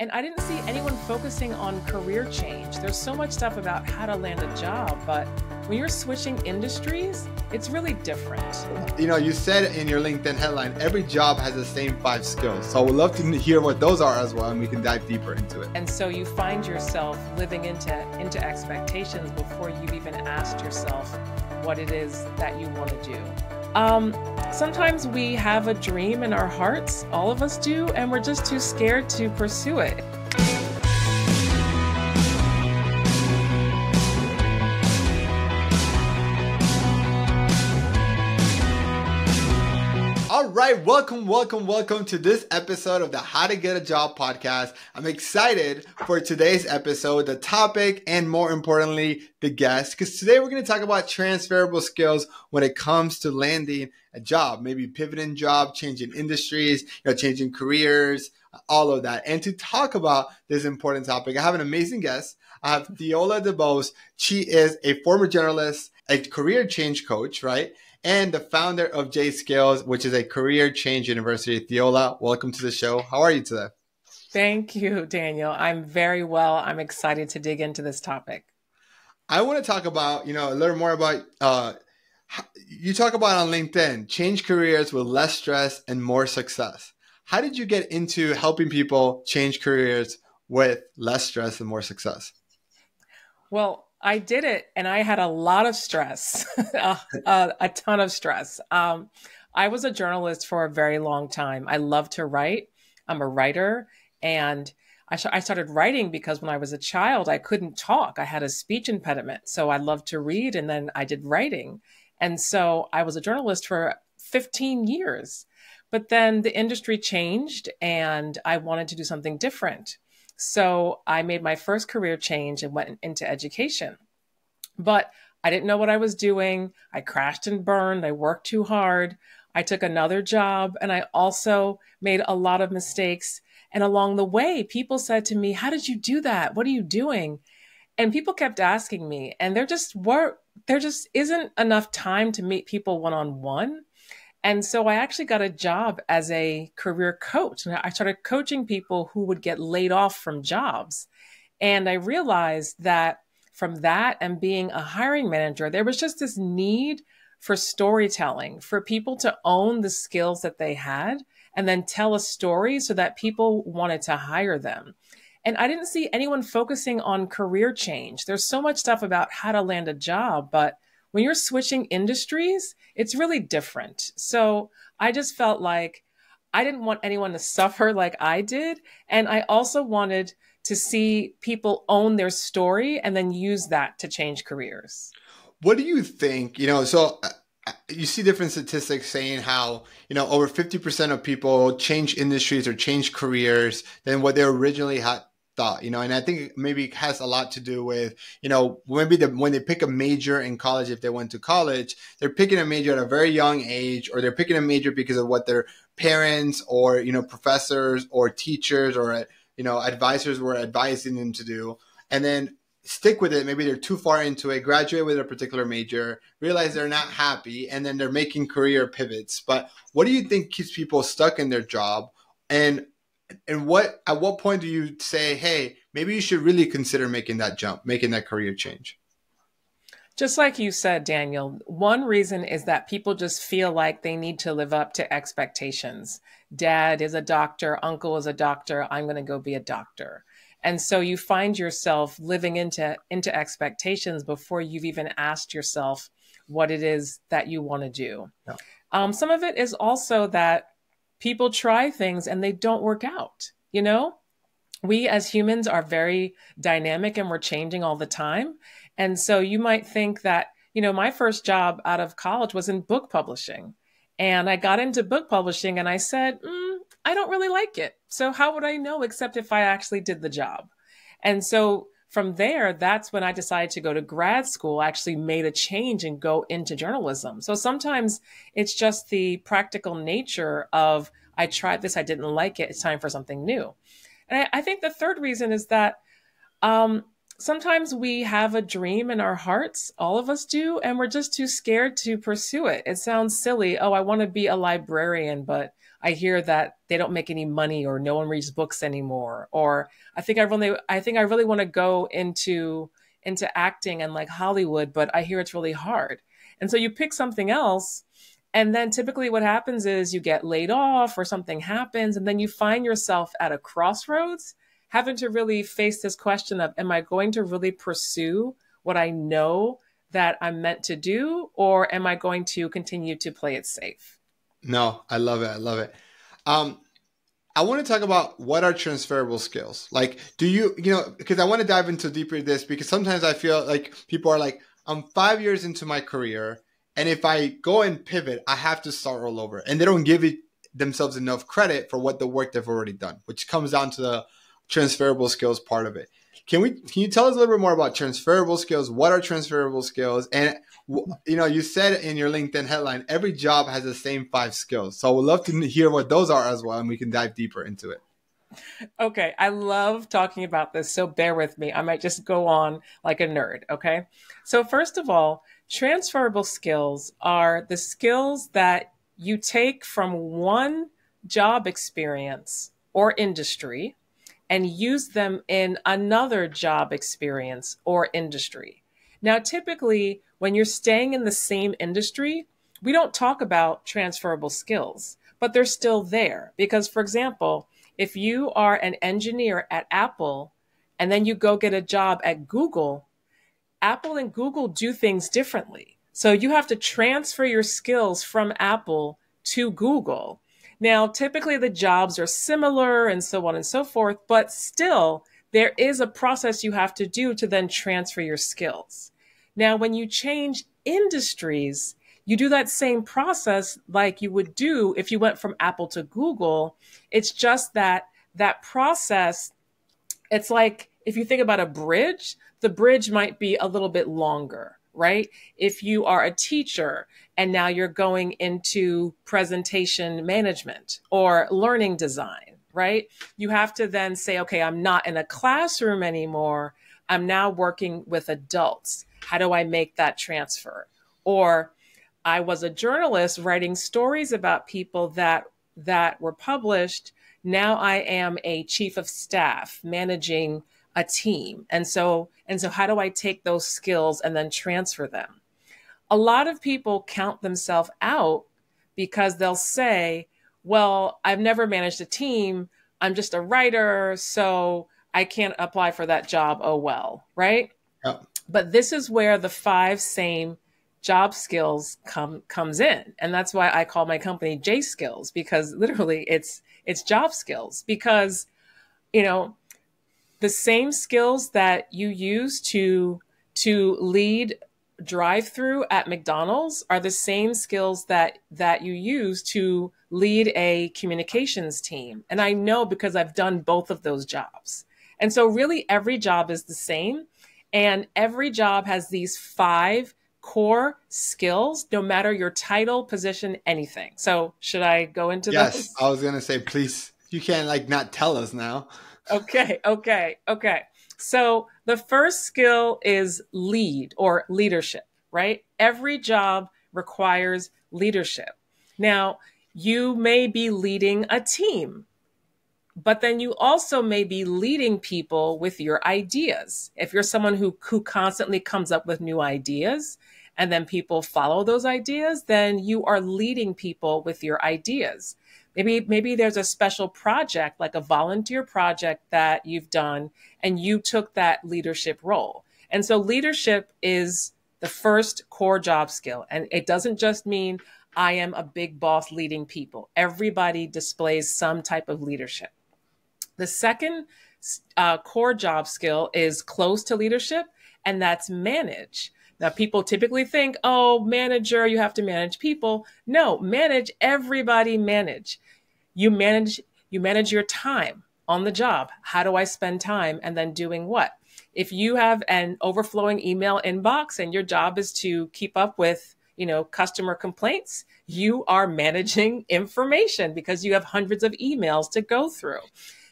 And I didn't see anyone focusing on career change. There's so much stuff about how to land a job, but when you're switching industries, it's really different. You said in your LinkedIn headline, every job has the same 5 skills. So I would love to hear what those are as well, and we can dive deeper into it. And so you find yourself living into expectations before you've even asked yourself what it is that you want to do. Sometimes we have a dream in our hearts, all of us do, and we're just too scared to pursue it. All right, welcome to this episode of the How to Get a Job podcast. I'm excited for today's episode, the topic, and more importantly, the guest, because today we're going to talk about transferable skills when it comes to landing a job, maybe pivoting job, changing industries, changing careers, all of that. And to talk about this important topic, I have an amazing guest. I have Theola DeBose. She is a former journalist, a career change coach, right? And the founder of J Skills, which is a career change university. Theola, welcome to the show. How are you today? Thank you, Daniel. I'm very well. I'm excited to dig into this topic. I want to talk about, a little more about, you talk about on LinkedIn, change careers with less stress and more success. How did you get into helping people change careers with less stress and more success? Well, I did it and I had a lot of stress, a ton of stress. I was a journalist for a very long time. I love to write. I'm a writer, and I started writing because when I was a child, I couldn't talk. I had a speech impediment. So I loved to read, and then I did writing. And so I was a journalist for 15 years. But then the industry changed and I wanted to do something different. So I made my first career change and went into education. But I didn't know what I was doing. I crashed and burned. I worked too hard. I took another job, and I also made a lot of mistakes. And along the way, people said to me, "How did you do that? What are you doing?" And people kept asking me, and there just isn't enough time to meet people one-on-one. And so I actually got a job as a career coach. And I started coaching people who would get laid off from jobs. And I realized that from that and being a hiring manager, there was just this need for storytelling, for people to own the skills that they had and then tell a story so that people wanted to hire them. And I didn't see anyone focusing on career change. There's so much stuff about how to land a job, but when you're switching industries, it's really different. So I just felt like I didn't want anyone to suffer like I did. And I also wanted to see people own their story and then use that to change careers. What do you think? So you see different statistics saying how, over 50% of people change industries or change careers than what they originally had thought, and I think maybe it has a lot to do with, maybe when they pick a major in college, if they went to college, they're picking a major at a very young age, or they're picking a major because of what their parents or, professors or teachers or, advisors were advising them to do, and then stick with it. Maybe they're too far into it, graduate with a particular major, realize they're not happy, and then they're making career pivots. But what do you think keeps people stuck in their job? And at what point do you say, hey, maybe you should really consider making that jump, making that career change? Just like you said, Daniel, one reason is that people just feel like they need to live up to expectations. Dad is a doctor, uncle is a doctor, I'm going to go be a doctor. And so you find yourself living into expectations before you've even asked yourself what it is that you want to do. Yeah. Some of it is also that people try things and they don't work out. We as humans are very dynamic and we're changing all the time. And so you might think that, my first job out of college was in book publishing. And I got into book publishing and I said, I don't really like it. So how would I know except if I actually did the job? And so from there, that's when I decided to go to grad school, actually made a change and go into journalism. So sometimes it's just the practical nature of, I tried this, I didn't like it, it's time for something new. And I think the third reason is that sometimes we have a dream in our hearts, all of us do, and we're just too scared to pursue it. It sounds silly. Oh, I want to be a librarian, but I hear that they don't make any money or no one reads books anymore. Or I think I really want to go into acting and like Hollywood, but I hear it's really hard. And so you pick something else. And then typically what happens is you get laid off or something happens, and then you find yourself at a crossroads having to really face this question of, am I going to really pursue what I know that I'm meant to do, or am I going to continue to play it safe? No, I love it. I love it. Um, I want to talk about what are transferable skills. Like, do because I want to dive into deeper this because sometimes I feel like people are like, I'm 5 years into my career, and if I go and pivot, I have to start all over. And they don't give themselves enough credit for what the work they've already done, which comes down to the transferable skills part of it. Can you tell us a little bit more about transferable skills? What are transferable skills? And you said in your LinkedIn headline, every job has the same 5 skills. So I would love to hear what those are as well, and we can dive deeper into it. Okay, I love talking about this, so bear with me. I might just go on like a nerd, okay? So, first of all, transferable skills are the skills that you take from one job experience or industry and use them in another job experience or industry. Now, typically, when you're staying in the same industry, we don't talk about transferable skills, but they're still there. Because, for example, if you are an engineer at Apple and then you go get a job at Google, Apple and Google do things differently. So you have to transfer your skills from Apple to Google. Now, typically the jobs are similar and so on and so forth, but still there is a process you have to do to then transfer your skills. Now, when you change industries, you do that same process like you would do if you went from Apple to Google. It's just that that process, it's like if you think about a bridge, the bridge might be a little bit longer, right? If you are a teacher and now you're going into presentation management or learning design, right? You have to then say, okay, I'm not in a classroom anymore. I'm now working with adults. How do I make that transfer? Or I was a journalist writing stories about people that were published. Now I am a chief of staff managing a team. And so how do I take those skills and then transfer them? A lot of people count themselves out because they'll say, well, I've never managed a team. I'm just a writer, so I can't apply for that job. Oh, well, right? Yeah. But this is where the 5 same job skills comes in. And that's why I call my company J Skills, because literally it's job skills. Because, you know, the same skills that you use to lead drive-through at McDonald's are the same skills that you use to lead a communications team. And I know because I've done both of those jobs. And so really every job is the same, and every job has these 5 core skills, no matter your title, position, anything. So should I go into Yes, those? I was gonna say, please. You can't like not tell us now. Okay. So the first skill is lead or leadership, right? Every job requires leadership. Now, you may be leading a team, but then you also may be leading people with your ideas. If you're someone who constantly comes up with new ideas and then people follow those ideas, then you are leading people with your ideas. Maybe there's a special project, like a volunteer project that you've done, and you took that leadership role. And so leadership is the first core job skill. And it doesn't just mean I am a big boss leading people. Everybody displays some type of leadership. The second core job skill is close to leadership, and that's manage. Now, people typically think, oh, manager, you have to manage people. No, manage, everybody manage. You manage, you manage your time on the job. How do I spend time and then doing what? If you have an overflowing email inbox and your job is to keep up with, customer complaints, you are managing information because you have hundreds of emails to go through.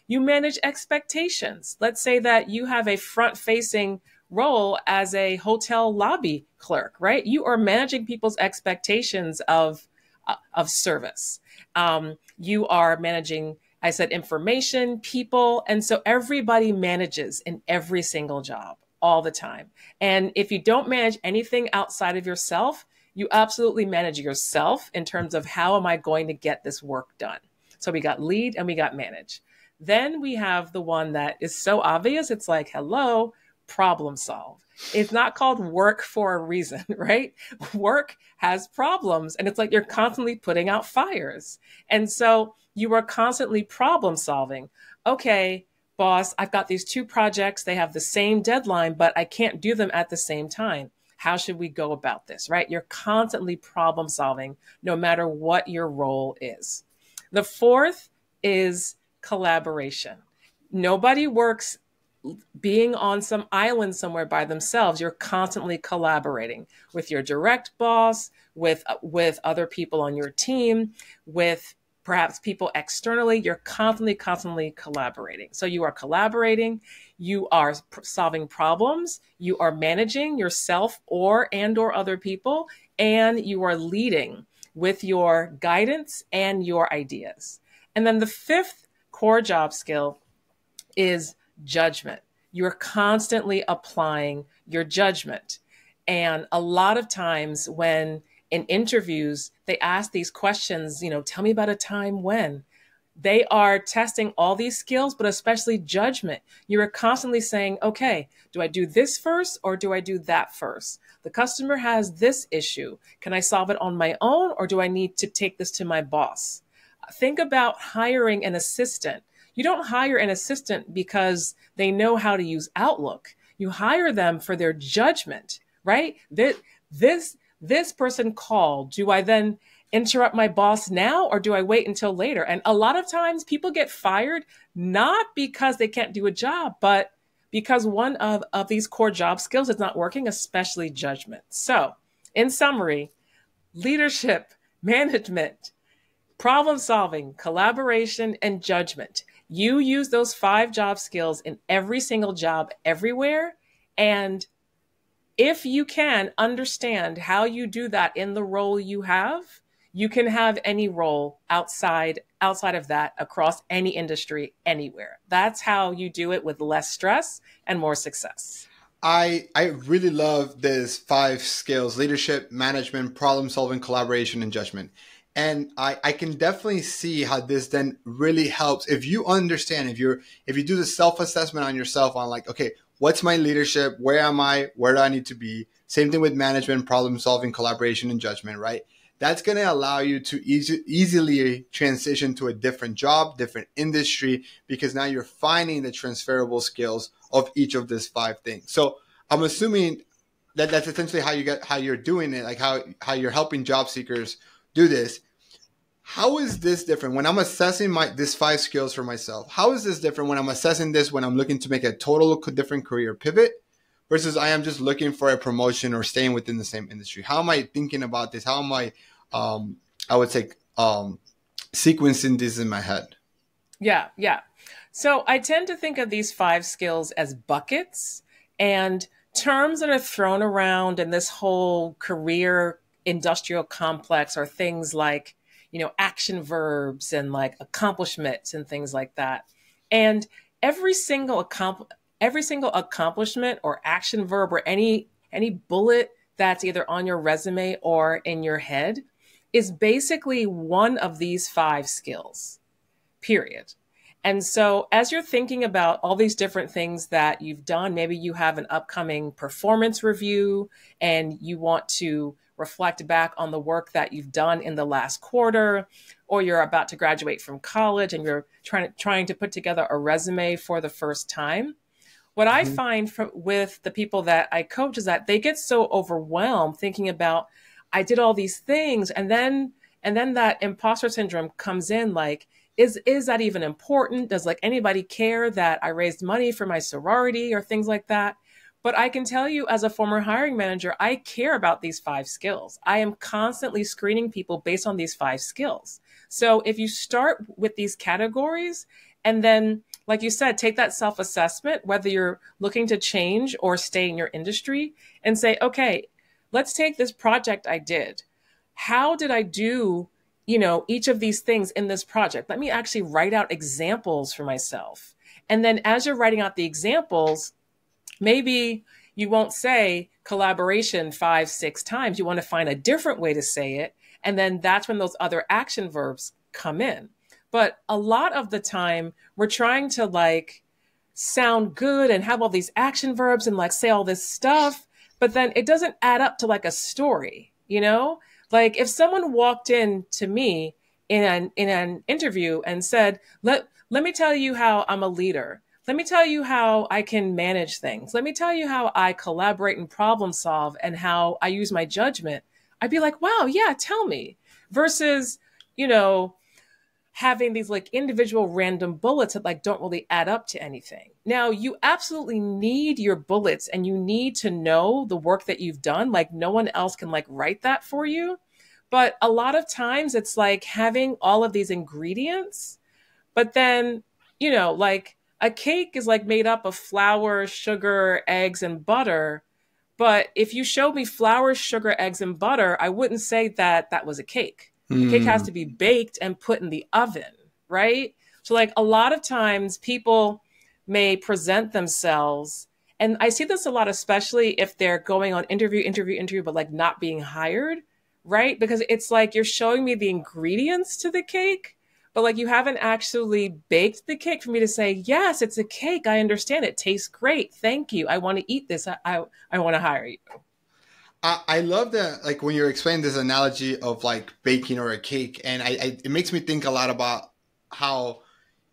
You manage expectations. Let's say that you have a front-facing role as a hotel lobby clerk, right? You are managing people's expectations of service. You are managing, I said, information, people. And so everybody manages in every single job all the time. And if you don't manage anything outside of yourself, you absolutely manage yourself in terms of how am I going to get this work done? So we got lead and we got manage. Then we have the one that is so obvious. It's like, hello, problem solve. It's not called work for a reason, right? Work has problems and it's like you're constantly putting out fires. And so you are constantly problem solving. Okay, boss, I've got these two projects. They have the same deadline, but I can't do them at the same time. How should we go about this, right? You're constantly problem solving no matter what your role is. The fourth is collaboration. Nobody works being on some island somewhere by themselves. You're constantly collaborating with your direct boss, with other people on your team, with perhaps people externally. You're constantly collaborating. So you are collaborating, you are solving problems, you are managing yourself or other people, and you are leading with your guidance and your ideas. And then the fifth core job skill is judgment. You're constantly applying your judgment. And a lot of times when in interviews, they ask these questions, tell me about a time when. They are testing all these skills, but especially judgment. You are constantly saying, okay, do I do this first or do I do that first? The customer has this issue. Can I solve it on my own or do I need to take this to my boss? Think about hiring an assistant. You don't hire an assistant because they know how to use Outlook. You hire them for their judgment, right? This person called. Do I then interrupt my boss now or do I wait until later? And a lot of times people get fired not because they can't do a job, but because one of these core job skills is not working, especially judgment. So in summary, leadership, management, problem solving, collaboration, and judgment. You use those 5 job skills in every single job everywhere. And if you can understand how you do that in the role you have, you can have any role outside of that across any industry anywhere. That's how you do it with less stress and more success. I really love this 5 skills: leadership, management, problem solving, collaboration, and judgment. And I can definitely see how this then really helps if you understand, if you do the self-assessment on yourself on like, okay, what's my leadership? Where am I? Where do I need to be? Same thing with management, problem solving, collaboration, and judgment, right? That's going to allow you to easily transition to a different job, different industry, because now you're finding the transferable skills of each of these 5 things. So I'm assuming that that's essentially how you're doing it, like how you're helping job seekers do this. How is this different when I'm assessing this 5 skills for myself? How is this different when I'm assessing this when I'm looking to make a total different career pivot versus I am just looking for a promotion or staying within the same industry? How am I thinking about this? How am I, I would say, sequencing this in my head? Yeah. So I tend to think of these 5 skills as buckets, and terms that are thrown around in this whole career industrial complex are things like, action verbs and like accomplishments and things like that. And every single accomplishment or action verb or any bullet that's either on your resume or in your head is basically one of these 5 skills, period. And so as you're thinking about all these different things that you've done, maybe you have an upcoming performance review and you want to reflect back on the work that you've done in the last quarter, or you're about to graduate from college and you're trying to put together a resume for the first time. What I find with the people that I coach is that they get so overwhelmed thinking about, I did all these things, and then that imposter syndrome comes in, like, is that even important? Does like anybody care that I raised money for my sorority or things like that? But I can tell you as a former hiring manager, I care about these 5 skills. I am constantly screening people based on these 5 skills. So if you start with these categories and then, like you said, take that self-assessment, whether you're looking to change or stay in your industry, and say, okay, let's take this project I did. How did I do each of these things in this project. Let me actually write out examples for myself. And then as you're writing out the examples, maybe you won't say collaboration 5, 6 times. You want to find a different way to say it. And then that's when those other action verbs come in. But a lot of the time, we're trying to like sound good and have all these action verbs and like say all this stuff, but then it doesn't add up to like a story, you know? Like if someone walked in to me in an interview and said, let me tell you how I'm a leader. Let me tell you how I can manage things. Let me tell you how I collaborate and problem solve and how I use my judgment. I'd be like, wow, yeah, tell me. Versus, you know, having these like individual random bullets that like don't really add up to anything. Now, you absolutely need your bullets and you need to know the work that you've done. Like no one else can like write that for you. But a lot of times it's like having all of these ingredients, but then, like a cake is like made up of flour, sugar, eggs, and butter. But if you showed me flour, sugar, eggs, and butter, I wouldn't say that that was a cake. Cake has to be baked and put in the oven, right? So like a lot of times people may present themselves, and I see this a lot, especially if they're going on interview, but like not being hired, right? Because it's like you're showing me the ingredients to the cake, but like you haven't actually baked the cake for me to say, yes, it's a cake. I understand. It tastes great. Thank you. I want to eat this. I want to hire you. I love that, like when you're explaining this analogy of like baking or a cake, and it makes me think a lot about how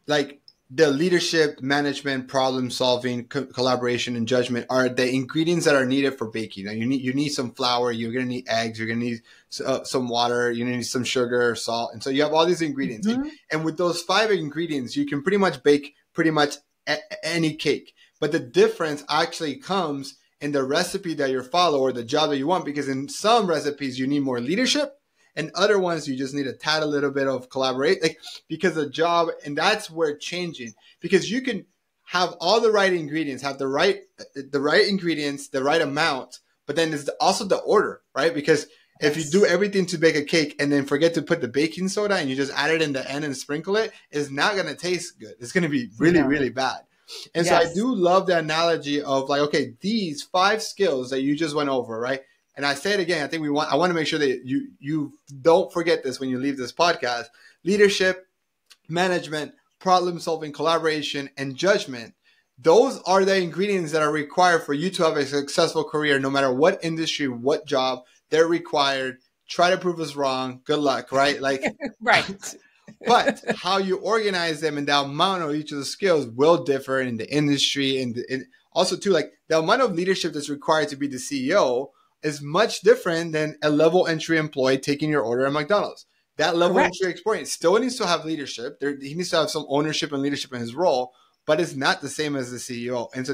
like the leadership, management, problem solving, collaboration, and judgment are the ingredients that are needed for baking. Now, you need some flour, you're gonna need eggs, you're gonna need some water, you need some sugar, salt, and so you have all these ingredients. Mm-hmm. And with those 5 ingredients, you can pretty much bake pretty much any cake. But the difference actually comes in the recipe that you follow or the job that you want, because in some recipes you need more leadership, and other ones you just need a tad a little bit of collaborate, like because the job, and that's where it's changing, because you can have all the right ingredients, have the right ingredients, the right amount, but then it's also the order, right? Because if you do everything to bake a cake and then forget to put the baking soda and you just add it in the end and sprinkle it, it's not going to taste good. It's going to be really, really bad. And so I do love the analogy of like, okay, these 5 skills that you just went over, right? And I say it again, I want to make sure that you don't forget this when you leave this podcast. Leadership, management, problem solving, collaboration, and judgment. Those are the ingredients that are required for you to have a successful career, no matter what industry, what job. They're required. Try to prove us wrong. Good luck, right? Like, right. But how you organize them and the amount of each of the skills will differ in the industry, and also too, like the amount of leadership that's required to be the CEO is much different than a level entry employee taking your order at McDonald's. That level entry experience still needs to have leadership. He needs to have some ownership and leadership in his role, but it's not the same as the CEO. And so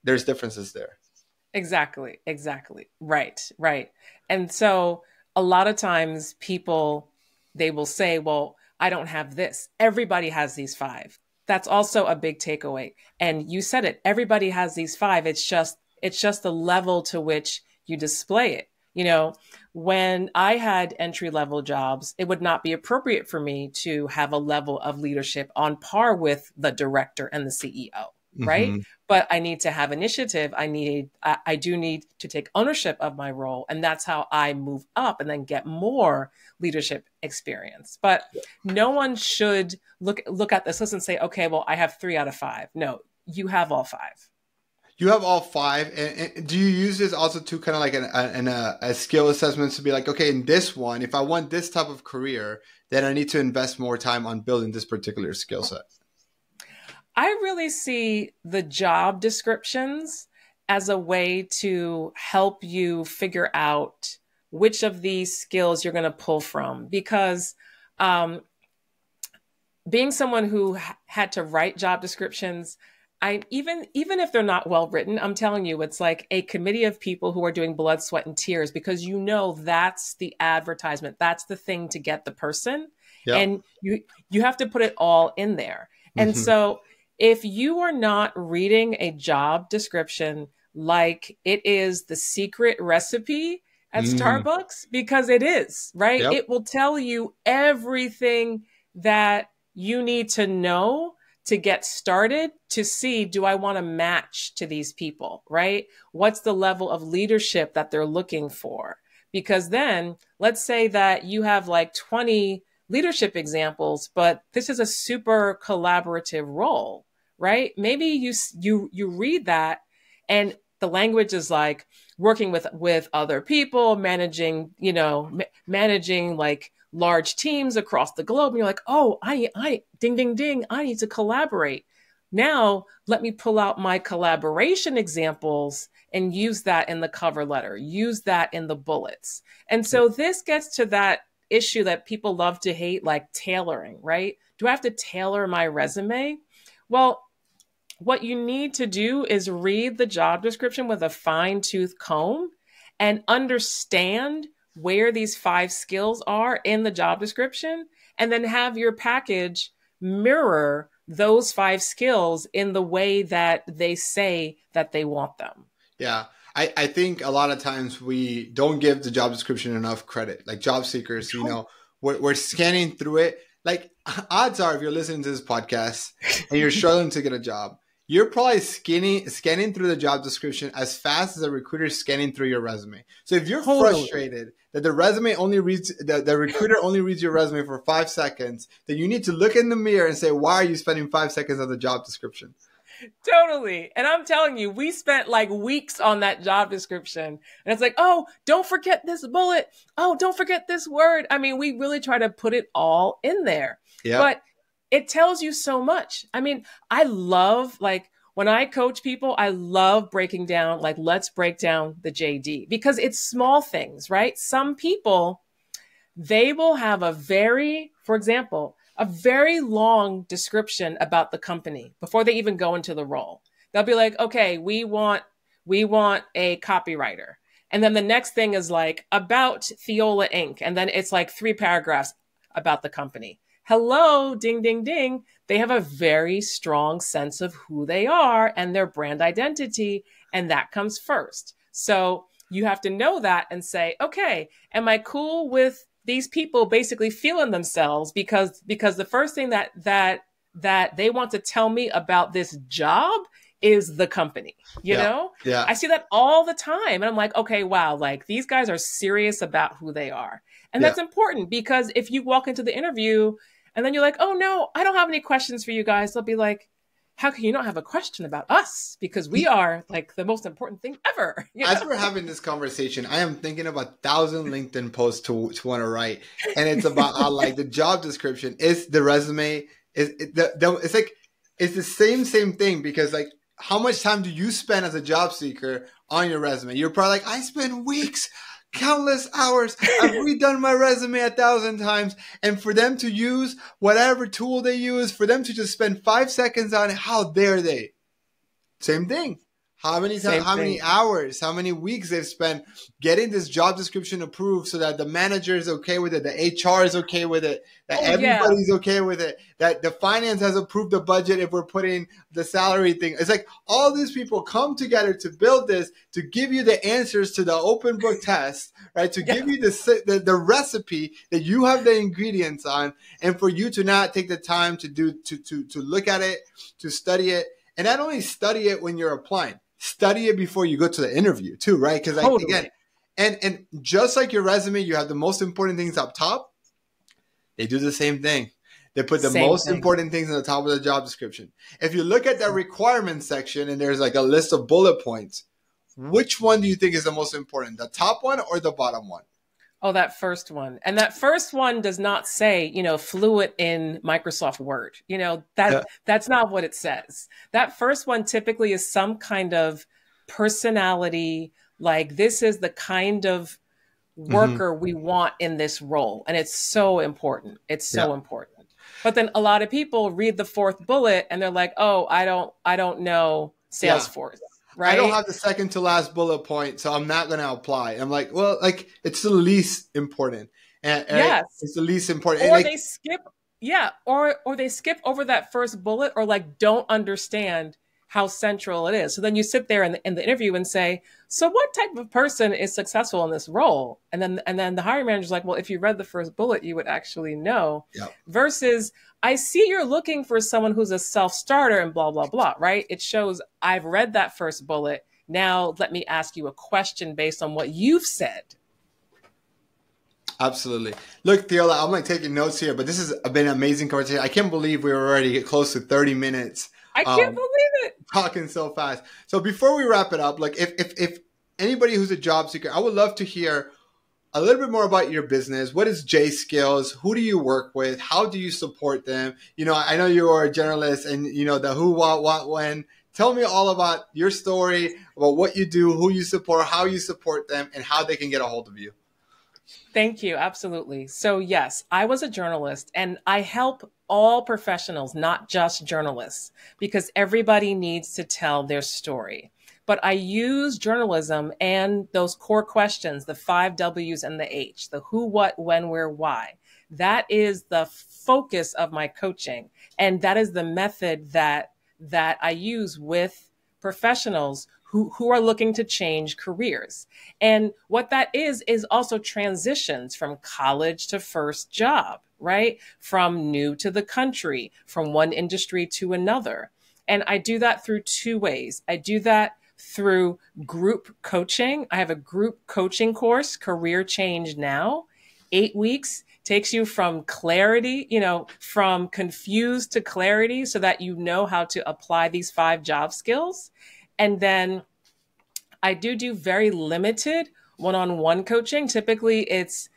there's differences there. Exactly. Right. And so a lot of times people, they will say, well, I don't have this. Everybody has these 5. That's also a big takeaway. And you said it, everybody has these 5. It's just the level to which you display it. When I had entry level jobs, it would not be appropriate for me to have a level of leadership on par with the director and the CEO. Right. Mm-hmm. But I need to have initiative. I do need to take ownership of my role. And that's how I move up and then get more leadership experience. But no one should look at this list and say, okay, well, I have 3 out of 5. No, you have all 5. You have all 5. And do you use this also to kind of like a skill assessment to be like, okay, in this one, if I want this type of career, then I need to invest more time on building this particular skill set? I really see the job descriptions as a way to help you figure out which of these skills you're going to pull from. Because being someone who had to write job descriptions, even if they're not well written, I'm telling you, it's like a committee of people who are doing blood, sweat, and tears, because that's the advertisement. That's the thing to get the person. Yep. And you have to put it all in there. And mm-hmm. So if you are not reading a job description like it is the secret recipe, at Mm. Starbucks? Because it is, right? Yep. It will tell you everything that you need to know to get started to see, do I want to match to these people, right? What's the level of leadership that they're looking for? Because then let's say that you have like 20 leadership examples, but this is a super collaborative role, right? Maybe you read that and the language is like working with other people, managing, managing like large teams across the globe. And you're like, oh, I ding ding ding, I need to collaborate. Now let me pull out my collaboration examples and use that in the cover letter, use that in the bullets. And so this gets to that issue that people love to hate, like tailoring, right? Do I have to tailor my resume? Well, what you need to do is read the job description with a fine tooth comb and understand where these 5 skills are in the job description, and then have your package mirror those 5 skills in the way that they say that they want them. Yeah. I think a lot of times we don't give the job description enough credit. Like job seekers, we're scanning through it. Like odds are, if you're listening to this podcast and you're struggling to get a job, you're probably scanning through the job description as fast as a recruiter is scanning through your resume. So if you're frustrated that the recruiter only reads your resume for 5 seconds, then you need to look in the mirror and say, why are you spending 5 seconds on the job description? Totally. And I'm telling you, we spent like weeks on that job description. And it's like, oh, don't forget this bullet. Oh, don't forget this word. I mean, we really try to put it all in there. Yeah. But it tells you so much. I mean, I love, like, when I coach people, I love breaking down, like, let's break down the JD, because it's small things, right? Some people, they will have for example, a very long description about the company before they even go into the role. They'll be like, okay, we want a copywriter. And then the next thing is like about Theola Inc. And then it's like 3 paragraphs about the company. Hello, ding, ding, ding. They have a very strong sense of who they are and their brand identity. And that comes first. So you have to know that and say, okay, am I cool with these people basically feeling themselves? Because the first thing that they want to tell me about this job is the company, you know? Yeah. I see that all the time. And I'm like, okay, wow, like these guys are serious about who they are. And that's important, because if you walk into the interview and then you're like, oh no, I don't have any questions for you guys, they'll be like, how can you not have a question about us? Because we are like the most important thing ever. You know? As we're having this conversation, I am thinking of 1,000 LinkedIn posts to want to write. And it's about how like the job description is the resume. It's like, it's the same thing, because like, how much time do you spend as a job seeker on your resume? You're probably like, I spend weeks, countless hours. I've redone my resume 1,000 times. And for them to use whatever tool they use, for them to just spend 5 seconds on it, how dare they? Same thing. How many hours, how many weeks they've spent getting this job description approved so that the manager is okay with it, the HR is okay with it, that everybody's okay with it, that the finance has approved the budget if we're putting the salary thing. It's like all these people come together to build this, to give you the answers to the open book test, right? To give you the recipe that you have the ingredients on, and for you to not take the time to look at it, to study it, and not only study it when you're applying. Study it before you go to the interview too, right? Because again, and just like your resume, you have the most important things up top. They do the same thing. They put the most important things on the top of the job description. If you look at the requirements section and there's like a list of bullet points, which one do you think is the most important? The top one or the bottom one? Oh, that first one. And that first one does not say, fluent in Microsoft Word. That's not what it says. That first one typically is some kind of personality, like this is the kind of worker we want in this role. And it's so important. It's so important. But then a lot of people read the 4th bullet and they're like, oh, I don't know Salesforce. Right? I don't have the second to last bullet point, so I'm not going to apply. I'm like, well, like it's the least important. And yes, it's the least important. Or like, they skip, or they skip over that first bullet, or like don't understand how central it is. So then you sit there in the interview and say, so what type of person is successful in this role? And then the hiring manager's like, well, if you read the first bullet, you would actually know. Yep. Versus, I see you're looking for someone who's a self-starter and blah, blah, blah, right? It shows I've read that first bullet. Now let me ask you a question based on what you've said. Absolutely. Look, Theola, I'm like taking notes here, but this has been an amazing conversation. I can't believe we were already close to 30 minutes. I can't believe it. Talking so fast. So before we wrap it up, like if anybody who's a job seeker, I would love to hear a little bit more about your business. What is J Skills? Who do you work with? How do you support them? I know you are a journalist and the who, what, when. Tell me all about your story, about what you do, who you support, how you support them, and how they can get a hold of you. Thank you. Absolutely. So yes, I was a journalist and I help all professionals, not just journalists, because everybody needs to tell their story. But I use journalism and those core questions, the 5 W's and the H, the who, what, when, where, why. That is the focus of my coaching. And that is the method that I use with professionals who are looking to change careers. And what that is also transitions from college to first job, right? From new to the country, from one industry to another. And I do that through 2 ways. I do that through group coaching. I have a group coaching course, Career Change Now, 8 weeks. Takes you from clarity, from confused to clarity so that you know how to apply these 5 job skills. And then I do very limited one-on-one coaching. Typically it's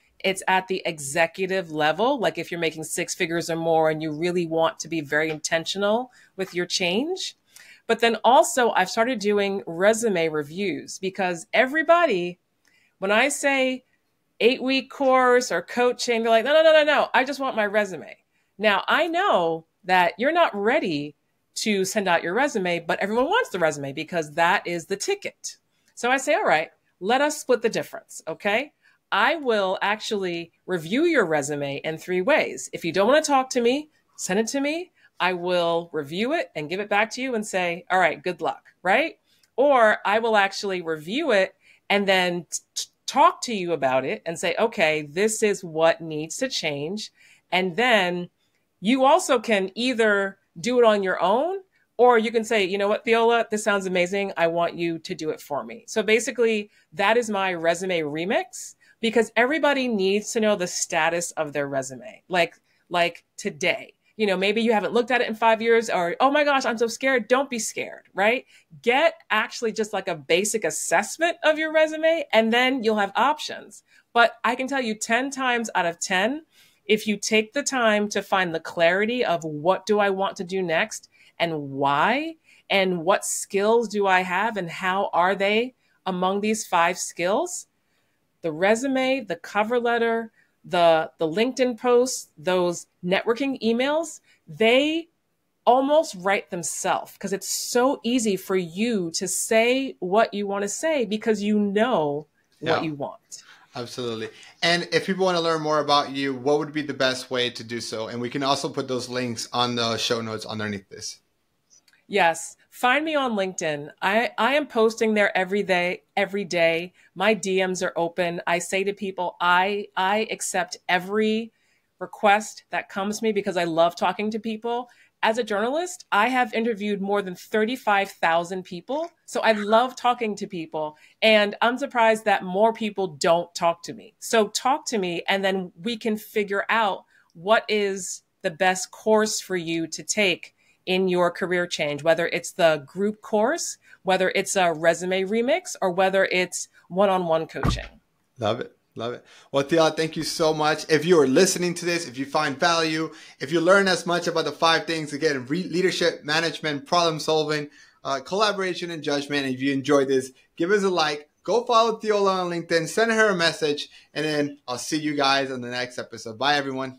at the executive level. Like if you're making 6 figures or more and you really want to be very intentional with your change. But then also I've started doing resume reviews because everybody, when I say 8-week course or coaching, they're like, no. I just want my resume. Now, I know that you're not ready to send out your resume, but everyone wants the resume because that is the ticket. So I say, all right, let us split the difference. Okay. I will actually review your resume in 3 ways. If you don't want to talk to me, send it to me. I will review it and give it back to you and say, all right, good luck. Right. Or I will actually review it and then talk to you about it and say, okay, this is what needs to change. And then you also can either do it on your own, or you can say, you know what, Theola, this sounds amazing. I want you to do it for me. So basically that is my resume remix because everybody needs to know the status of their resume. Like today, maybe you haven't looked at it in 5 years or, oh my gosh, I'm so scared. Don't be scared, right? Get actually just like a basic assessment of your resume and then you'll have options. But I can tell you 10 times out of 10, if you take the time to find the clarity of what do I want to do next and why, and what skills do I have and how are they among these 5 skills, the resume, the cover letter, the LinkedIn posts, those networking emails, they almost write themselves because it's so easy for you to say what you want to say because you know what you want. Absolutely. And if people want to learn more about you, what would be the best way to do so? And we can also put those links on the show notes underneath this. Yes. Find me on LinkedIn. I am posting there every day. My DMs are open. I say to people, I accept every request that comes to me because I love talking to people. As a journalist, I have interviewed more than 35,000 people. So I love talking to people. And I'm surprised that more people don't talk to me. So talk to me and then we can figure out what is the best course for you to take in your career change, whether it's the group course, whether it's a resume remix, or whether it's one-on-one coaching. Love it. Love it. Well, Theola, thank you so much. If you are listening to this, if you find value, if you learn as much about the 5 things, again, leadership, management, problem solving, collaboration, and judgment, and if you enjoyed this, give us a like, go follow Theola on LinkedIn, send her a message, and then I'll see you guys on the next episode. Bye, everyone.